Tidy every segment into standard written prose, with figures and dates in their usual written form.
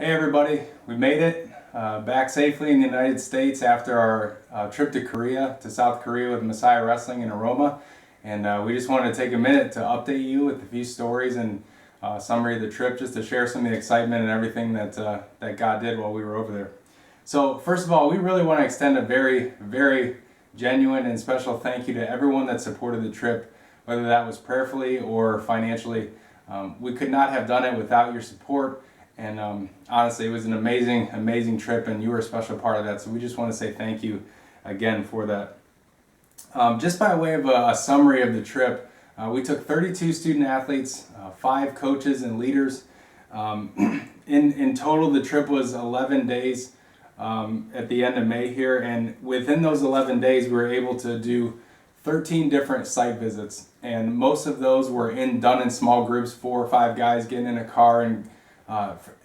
Hey everybody, we made it back safely in the United States after our trip to Korea, to South Korea with Messiah Wrestling in Aroma. And we just wanted to take a minute to update you with a few stories and summary of the trip, just to share some of the excitement and everything that God did while we were over there. So first of all, we really want to extend a very, very genuine and special thank you to everyone that supported the trip, whether that was prayerfully or financially. We could not have done it without your support. And honestly, it was an amazing trip, and you were a special part of that. So we just want to say thank you again for that. Just by way of a summary of the trip, we took 32 student athletes, 5 coaches and leaders. In total, the trip was 11 days at the end of May here, and within those 11 days, we were able to do 13 different site visits, and most of those were done in small groups, 4 or 5 guys getting in a car, and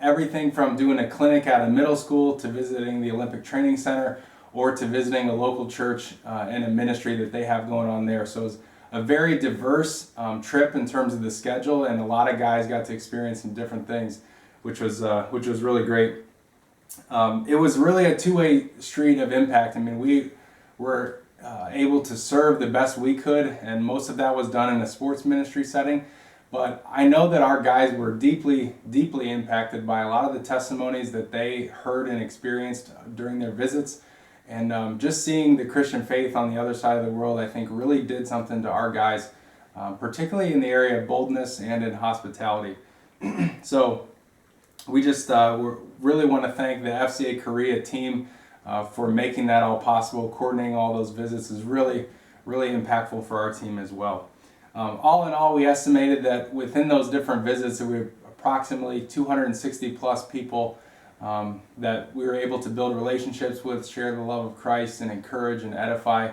everything from doing a clinic at a middle school to visiting the Olympic Training Center or to visiting a local church and a ministry that they have going on there. So it was a very diverse trip in terms of the schedule, and a lot of guys got to experience some different things, which was really great. It was really a two-way street of impact. I mean, we were able to serve the best we could, and most of that was done in a sports ministry setting. But I know that our guys were deeply impacted by a lot of the testimonies that they heard and experienced during their visits. And just seeing the Christian faith on the other side of the world, I think really did something to our guys, particularly in the area of boldness and in hospitality. So we just really want to thank the FCA Korea team for making that all possible. Coordinating all those visits is really impactful for our team as well. All in all, we estimated that within those different visits, there were approximately 260 plus people that we were able to build relationships with, share the love of Christ, and encourage and edify.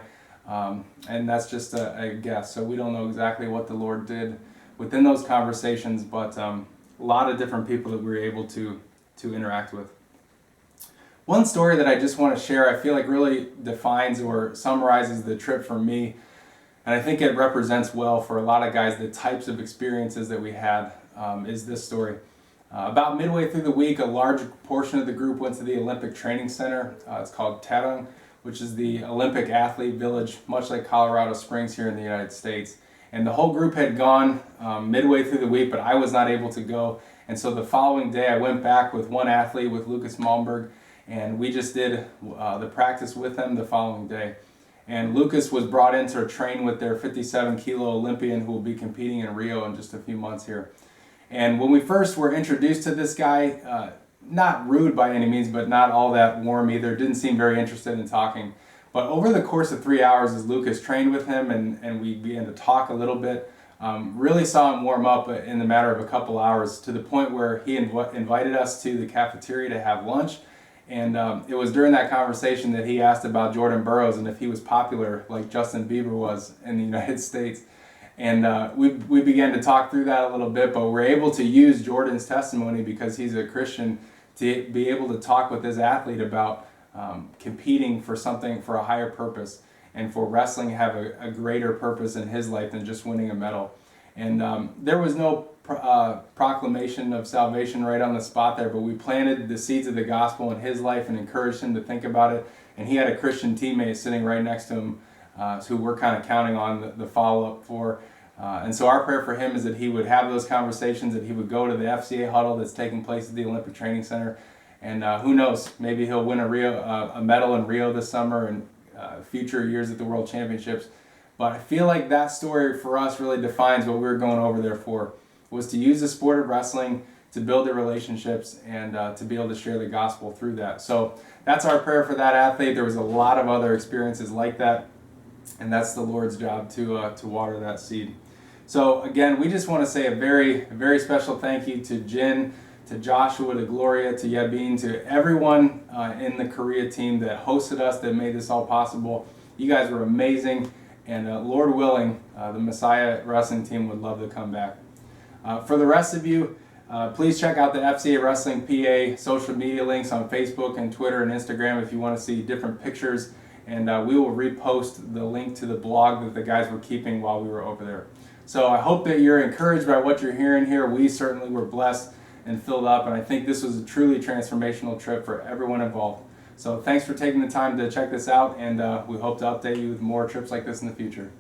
And that's just a guess. So we don't know exactly what the Lord did within those conversations, but a lot of different people that we were able to interact with. One story that I just want to share, I feel like really defines or summarizes the trip for me. And I think it represents well for a lot of guys the types of experiences that we had, is this story. About midway through the week, a large portion of the group went to the Olympic Training Center. It's called Tarang, which is the Olympic athlete village, much like Colorado Springs here in the United States. And the whole group had gone midway through the week, but I was not able to go. And so the following day, I went back with one athlete, with Lucas Malmberg, and we just did the practice with them the following day. And Lucas was brought in to train with their 57-kilo Olympian who will be competing in Rio in just a few months here. And when we first were introduced to this guy, not rude by any means, but not all that warm either, didn't seem very interested in talking. But over the course of 3 hours as Lucas trained with him and we began to talk a little bit, really saw him warm up in the matter of a couple hours, to the point where he invited us to the cafeteria to have lunch. And it was during that conversation that he asked about Jordan Burroughs and if he was popular like Justin Bieber was in the United States. And we began to talk through that a little bit, but we're able to use Jordan's testimony, because he's a Christian, to be able to talk with this athlete about competing for something, for a higher purpose, and for wrestling to have a greater purpose in his life than just winning a medal. And there was no proclamation of salvation right on the spot there, but we planted the seeds of the gospel in his life and encouraged him to think about it. And he had a Christian teammate sitting right next to him who we're kind of counting on the follow-up for. And so our prayer for him is that he would have those conversations, that he would go to the FCA huddle that's taking place at the Olympic Training Center. And who knows, maybe he'll win a medal in Rio this summer and future years at the World Championships. But I feel like that story for us really defines what we were going over there for, was to use the sport of wrestling to build the relationships and to be able to share the gospel through that. So that's our prayer for that athlete. There was a lot of other experiences like that, and that's the Lord's job to water that seed. So again, we just want to say a very special thank you to Jin, to Joshua, to Gloria, to Yabin, to everyone in the Korea team that hosted us, that made this all possible. You guys were amazing. And Lord willing, the Messiah Wrestling team would love to come back. For the rest of you, please check out the FCA Wrestling PA social media links on Facebook and Twitter and Instagram if you want to see different pictures. And we will repost the link to the blog that the guys were keeping while we were over there. So I hope that you're encouraged by what you're hearing here. We certainly were blessed. and filled up, and I think this was a truly transformational trip for everyone involved. So thanks for taking the time to check this out, and we hope to update you with more trips like this in the future.